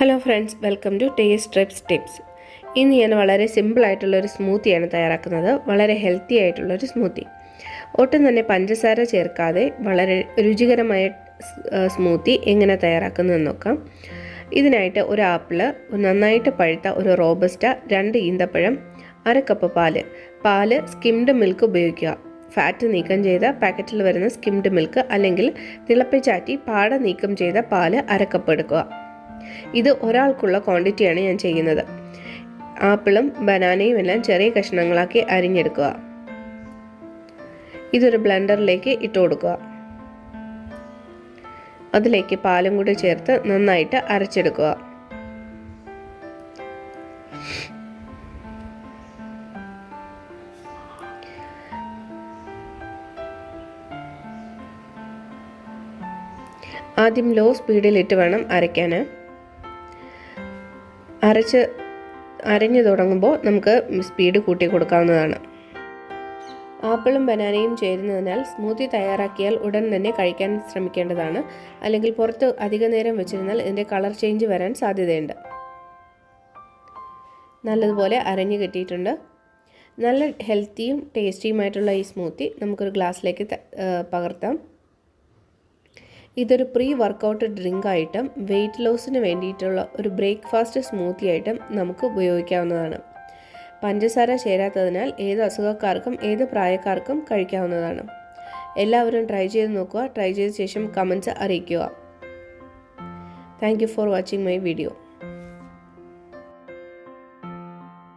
Hello friends, welcome to Taste Trips Tips. ഇന്ന് ഞാൻ വളരെ സിമ്പിളായിട്ടുള്ളൊരു സ്മൂത്തിയാണ് തയ്യാറാക്കുന്നത്. വളരെ ഹെൽത്തി ആയിട്ടുള്ളൊരു സ്മൂത്തി. ഒട്ടും തന്നെ പഞ്ചസാര ചേർക്കാതെ വളരെ രുചികരമായ സ്മൂത്തി എങ്ങനെ തയ്യാറാക്കുന്നതെന്ന് നോക്കാം. ഇതിനായിട്ട് ഒരു ആപ്പിള്, നന്നായിട്ട് പഴുത്ത ഒരു റോബസ്റ്റ, 2 ഈന്തപ്പഴം, 1/2 കപ്പ് പാല് സ്കിംഡ് മിൽക്ക് ഉപയോഗിക്കുക. ഫാറ്റ് നീക്കം ചെയ്ത പാക്കറ്റിൽ വരുന്ന സ്കിംഡ് മിൽക്ക് അല്ലെങ്കിൽ തിളപ്പിച്ചാറ്റി പാട നീക്കം ചെയ്ത പാല് 1/2 കപ്പ് എടുക്കുക. ഇത് ഒരാൾക്കുള്ള ക്വാണ്ടിറ്റിയാണ് ഞാൻ ചെയ്യുന്നത്. ആപ്പിളും ബനാനയും എല്ലാം ചെറിയ കഷ്ണങ്ങളാക്കി അരിഞ്ഞെടുക്കുക. ഇതൊരു ബ്ലെൻഡറിലേക്ക് ഇട്ട് കൊടുക്കുക. അതിലേക്ക് പാലും കൂടി ചേർത്ത് നന്നായിട്ട് അരച്ചെടുക്കുക. ആദ്യം ലോ സ്പീഡിലിട്ട് വേണം അരയ്ക്കാൻ. അരഞ്ഞു തുടങ്ങുമ്പോൾ നമുക്ക് സ്പീഡ് കൂട്ടി കൊടുക്കാവുന്നതാണ്. ആപ്പിളും ബനാനയും ചേരുന്നതിനാൽ സ്മൂത്തി തയ്യാറാക്കിയാൽ ഉടൻ തന്നെ കഴിക്കാൻ ശ്രമിക്കേണ്ടതാണ്. അല്ലെങ്കിൽ പുറത്ത് അധിക നേരം വെച്ചിരുന്നാൽ ഇതിൻ്റെ കളർ ചേഞ്ച് വരാൻ സാധ്യതയുണ്ട്. നല്ലതുപോലെ അരഞ്ഞു കിട്ടിയിട്ടുണ്ട്. നല്ല ഹെൽത്തിയും ടേസ്റ്റിയുമായിട്ടുള്ള ഈ സ്മൂത്തി നമുക്കൊരു ഗ്ലാസ്സിലേക്ക് പകർത്താം. ഇതൊരു പ്രീ വർക്കൗട്ട് ഡ്രിങ്ക് ആയിട്ടും വെയിറ്റ് ലോസിന് വേണ്ടിയിട്ടുള്ള ഒരു ബ്രേക്ക്ഫാസ്റ്റ് സ്മൂത്തി ആയിട്ടും നമുക്ക് ഉപയോഗിക്കാവുന്നതാണ്. പഞ്ചസാര ചേരാത്തതിനാൽ ഏത് അസുഖക്കാർക്കും ഏത് പ്രായക്കാർക്കും കഴിക്കാവുന്നതാണ്. എല്ലാവരും ട്രൈ ചെയ്ത് നോക്കുക. ട്രൈ ചെയ്ത ശേഷം കമൻറ്റ്സ് അറിയിക്കുക. Thank you for watching my video.